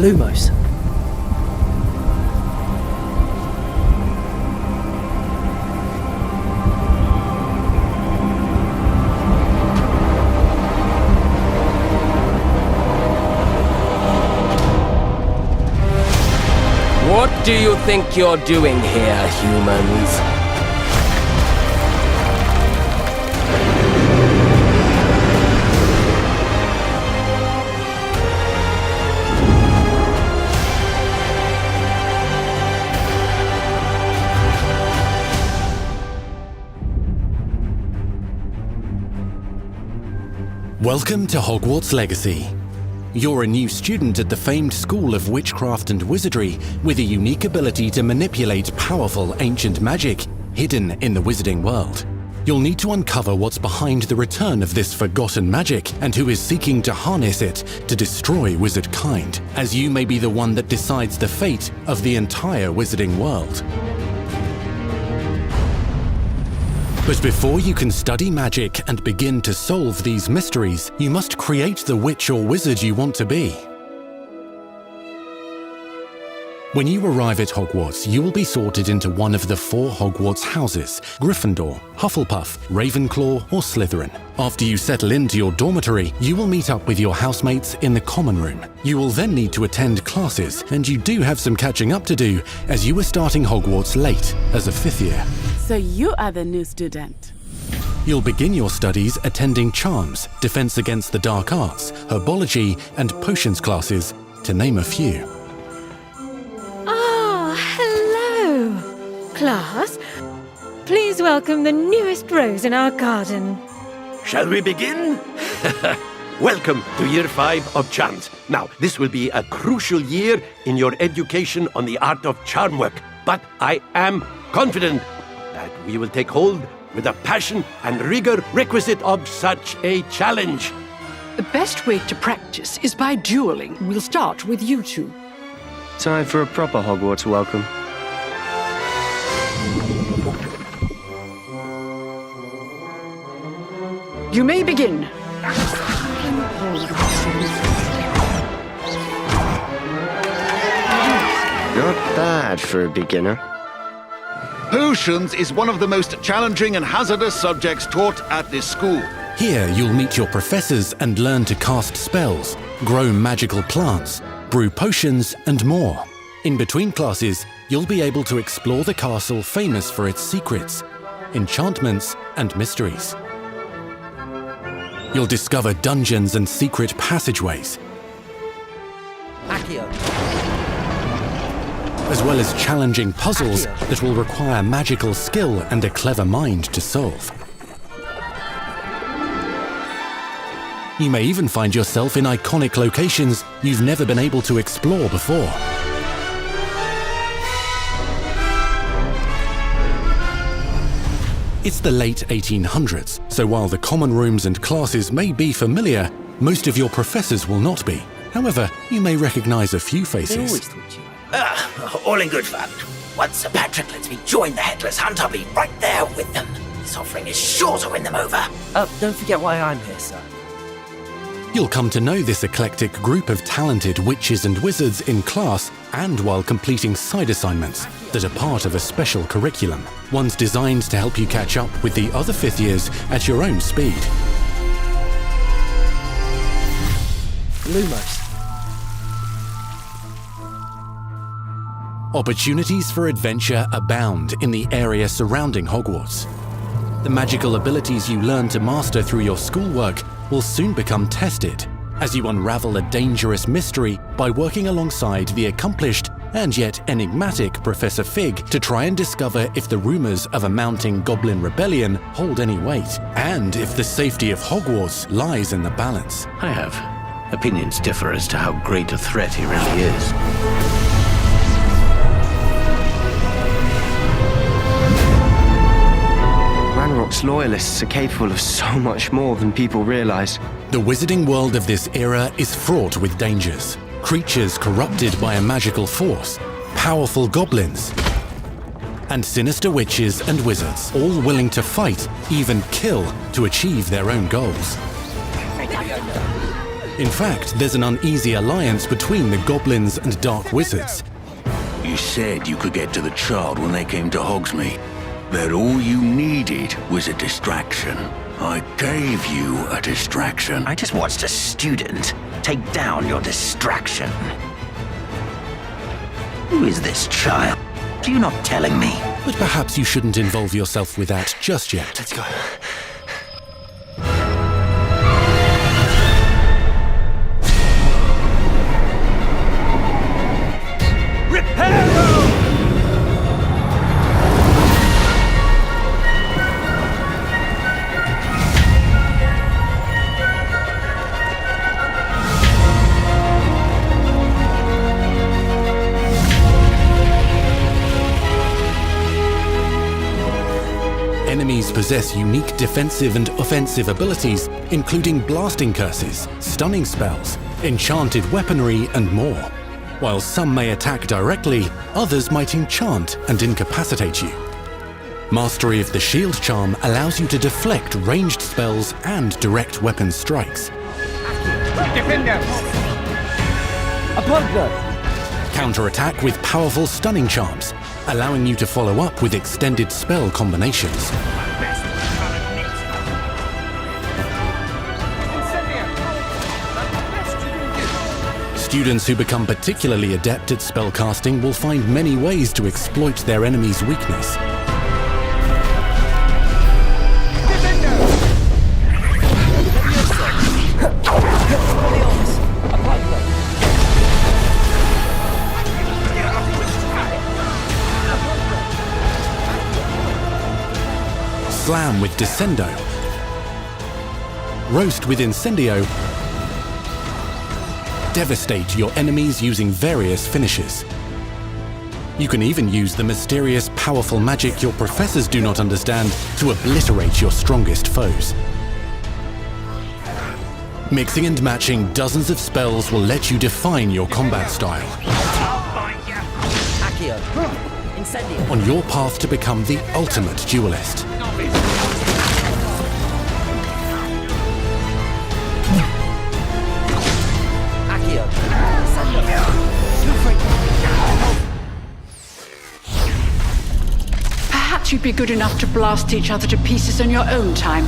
Lumos. What do you think you're doing here, humans? Welcome to Hogwarts Legacy. You're a new student at the famed School of Witchcraft and Wizardry with a unique ability to manipulate powerful ancient magic hidden in the wizarding world. You'll need to uncover what's behind the return of this forgotten magic and who is seeking to harness it to destroy wizard kind, as you may be the one that decides the fate of the entire wizarding world. But before you can study magic and begin to solve these mysteries, you must create the witch or wizard you want to be. When you arrive at Hogwarts, you will be sorted into one of the 4 Hogwarts houses: Gryffindor, Hufflepuff, Ravenclaw, or Slytherin. After you settle into your dormitory, you will meet up with your housemates in the common room. You will then need to attend classes, and you do have some catching up to do, as you were starting Hogwarts late as a 5th year. So you are the new student. You'll begin your studies attending Charms, Defense Against the Dark Arts, Herbology, and Potions classes, to name a few. Hello, class. Please welcome the newest rose in our garden. Shall we begin? Welcome to Year 5 of Charms. Now, this will be a crucial year in your education on the art of charm work, but I am confident that we will take hold with the passion and rigor requisite of such a challenge. The best way to practice is by dueling. We'll start with you two. Time for a proper Hogwarts welcome. You may begin. Not bad for a beginner. Potions is one of the most challenging and hazardous subjects taught at this school. Here you'll meet your professors and learn to cast spells, grow magical plants, brew potions, and more. In between classes, you'll be able to explore the castle famous for its secrets, enchantments, and mysteries. You'll discover dungeons and secret passageways, as well as challenging puzzles that will require magical skill and a clever mind to solve. You may even find yourself in iconic locations you've never been able to explore before. It's the late 1800s, so while the common rooms and classes may be familiar, most of your professors will not be. However, you may recognize a few faces. All in good fun. Once Sir Patrick lets me join the Headless Hunt, I'll be right there with them. This offering is sure to win them over. Don't forget why I'm here, sir. You'll come to know this eclectic group of talented witches and wizards in class and while completing side assignments that are part of a special curriculum, ones designed to help you catch up with the other 5th years at your own speed. Lumos. Opportunities for adventure abound in the area surrounding Hogwarts. The magical abilities you learn to master through your schoolwork will soon become tested as you unravel a dangerous mystery by working alongside the accomplished and yet enigmatic Professor Fig to try and discover if the rumors of a mounting goblin rebellion hold any weight, and if the safety of Hogwarts lies in the balance. I have. Opinions differ as to how great a threat he really is. Ranrock's loyalists are capable of so much more than people realize. The wizarding world of this era is fraught with dangers. Creatures corrupted by a magical force, powerful goblins, and sinister witches and wizards, all willing to fight, even kill, to achieve their own goals. In fact, there's an uneasy alliance between the goblins and dark wizards. You said you could get to the child when they came to Hogsmeade. That all you needed was a distraction. I gave you a distraction. I just watched a student take down your distraction. Who is this child? Are you not telling me? But perhaps you shouldn't involve yourself with that just yet. Let's go. Enemies possess unique defensive and offensive abilities, including blasting curses, stunning spells, enchanted weaponry, and more. While some may attack directly, others might enchant and incapacitate you. Mastery of the shield charm allows you to deflect ranged spells and direct weapon strikes. Counterattack with powerful stunning charms, allowing you to follow up with extended spell combinations. Students who become particularly adept at spellcasting will find many ways to exploit their enemy's weakness. Slam with Descendo. Roast with Incendio. Devastate your enemies using various finishes. You can even use the mysterious, powerful magic your professors do not understand to obliterate your strongest foes. Mixing and matching dozens of spells will let you define your combat style. On your path to become the ultimate duelist. Perhaps you'd be good enough to blast each other to pieces on your own time.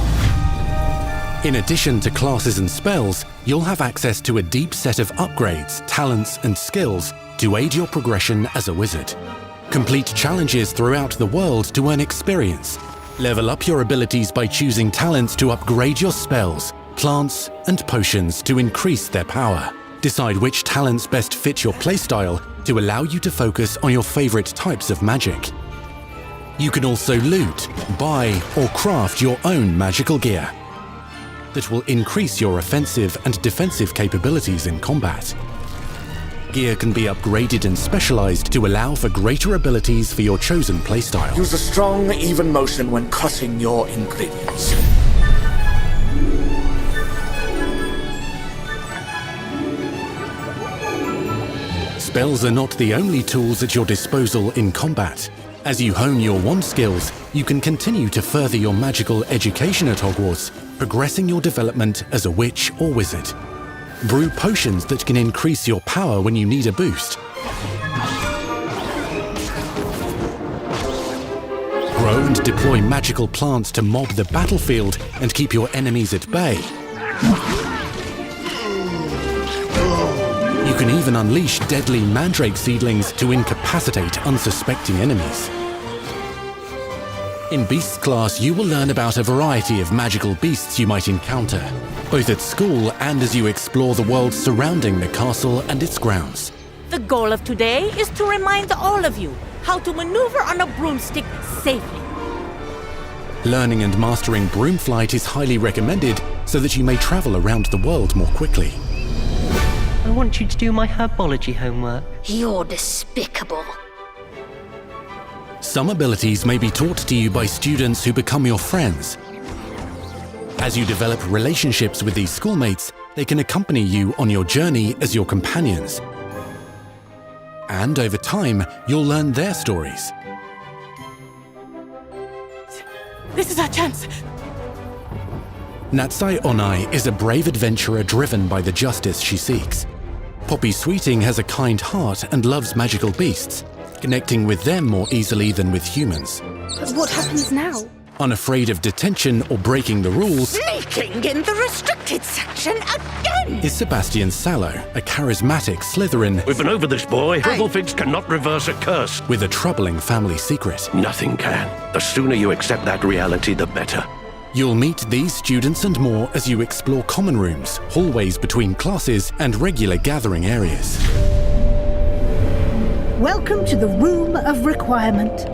In addition to classes and spells, you'll have access to a deep set of upgrades, talents, and skills to aid your progression as a wizard. Complete challenges throughout the world to earn experience. Level up your abilities by choosing talents to upgrade your spells, plants, and potions to increase their power. Decide which talents best fit your playstyle to allow you to focus on your favorite types of magic. You can also loot, buy, or craft your own magical gear that will increase your offensive and defensive capabilities in combat. Gear can be upgraded and specialized to allow for greater abilities for your chosen playstyle. Use a strong, even motion when cutting your ingredients. Spells are not the only tools at your disposal in combat. As you hone your wand skills, you can continue to further your magical education at Hogwarts, progressing your development as a witch or wizard. Brew potions that can increase your power when you need a boost. Grow and deploy magical plants to mob the battlefield and keep your enemies at bay. You can even unleash deadly mandrake seedlings to incapacitate unsuspecting enemies. In Beasts class, you will learn about a variety of magical beasts you might encounter, both at school and as you explore the world surrounding the castle and its grounds. The goal of today is to remind all of you how to maneuver on a broomstick safely. Learning and mastering broom flight is highly recommended so that you may travel around the world more quickly. I want you to do my herbology homework. You're despicable. Some abilities may be taught to you by students who become your friends. As you develop relationships with these schoolmates, they can accompany you on your journey as your companions. And over time, you'll learn their stories. This is our chance. Natsai Onai is a brave adventurer driven by the justice she seeks. Poppy Sweeting has a kind heart and loves magical beasts, connecting with them more easily than with humans. But what happens now? Unafraid of detention or breaking the rules, Sneaking in the restricted section again! is Sebastian Sallow, a charismatic Slytherin. We've been over this, boy. Figs cannot reverse a curse. With a troubling family secret. Nothing can. The sooner you accept that reality, the better. You'll meet these students and more as you explore common rooms, hallways between classes, and regular gathering areas. Welcome to the Room of Requirement.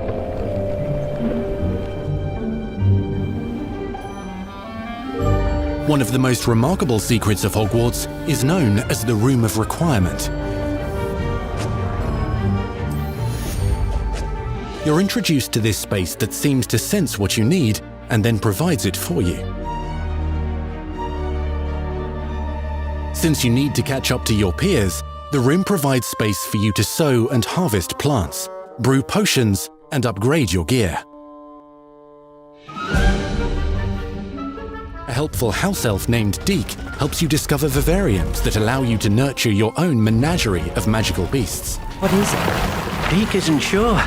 One of the most remarkable secrets of Hogwarts is known as the Room of Requirement. You're introduced to this space that seems to sense what you need and then provides it for you. Since you need to catch up to your peers, the room provides space for you to sow and harvest plants, brew potions, and upgrade your gear. A helpful house elf named Deke helps you discover vivariums that allow you to nurture your own menagerie of magical beasts. What is it? Deke isn't sure.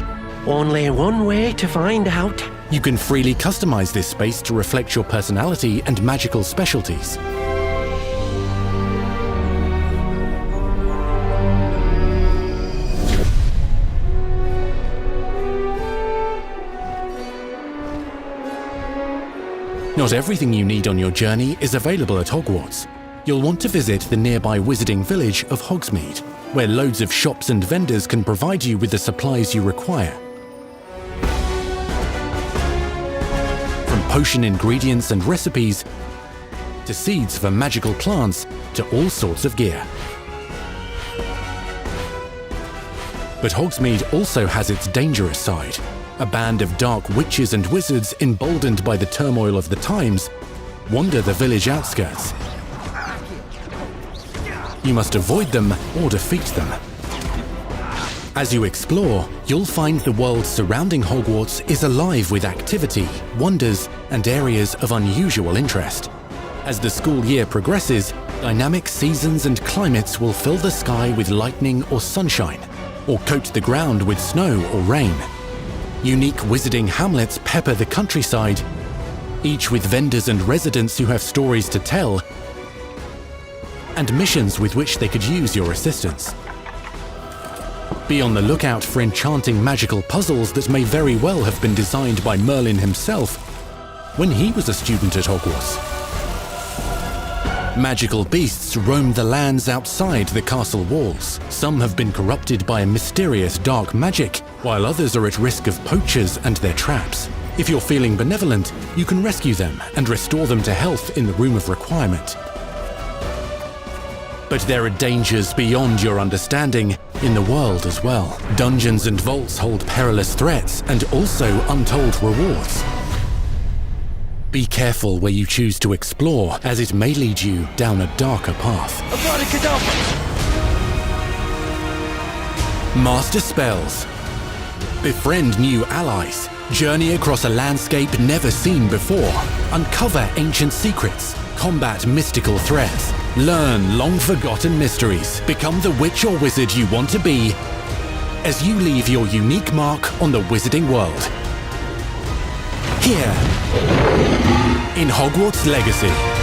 Only one way to find out. You can freely customize this space to reflect your personality and magical specialties. Not everything you need on your journey is available at Hogwarts. You'll want to visit the nearby wizarding village of Hogsmeade, where loads of shops and vendors can provide you with the supplies you require. From potion ingredients and recipes, to seeds for magical plants, to all sorts of gear. But Hogsmeade also has its dangerous side. A band of dark witches and wizards, emboldened by the turmoil of the times, wander the village outskirts. You must avoid them or defeat them. As you explore, you'll find the world surrounding Hogwarts is alive with activity, wonders, and areas of unusual interest. As the school year progresses, dynamic seasons and climates will fill the sky with lightning or sunshine, or coat the ground with snow or rain. Unique wizarding hamlets pepper the countryside, each with vendors and residents who have stories to tell, and missions with which they could use your assistance. Be on the lookout for enchanting magical puzzles that may very well have been designed by Merlin himself when he was a student at Hogwarts. Magical beasts roam the lands outside the castle walls. Some have been corrupted by a mysterious dark magic, while others are at risk of poachers and their traps. If you're feeling benevolent, you can rescue them and restore them to health in the Room of Requirement. But there are dangers beyond your understanding in the world as well. Dungeons and vaults hold perilous threats and also untold rewards. Be careful where you choose to explore, as it may lead you down a darker path. Master spells. Befriend new allies. Journey across a landscape never seen before. Uncover ancient secrets. Combat mystical threats. Learn long-forgotten mysteries. Become the witch or wizard you want to be as you leave your unique mark on the wizarding world. Here, in Hogwarts Legacy.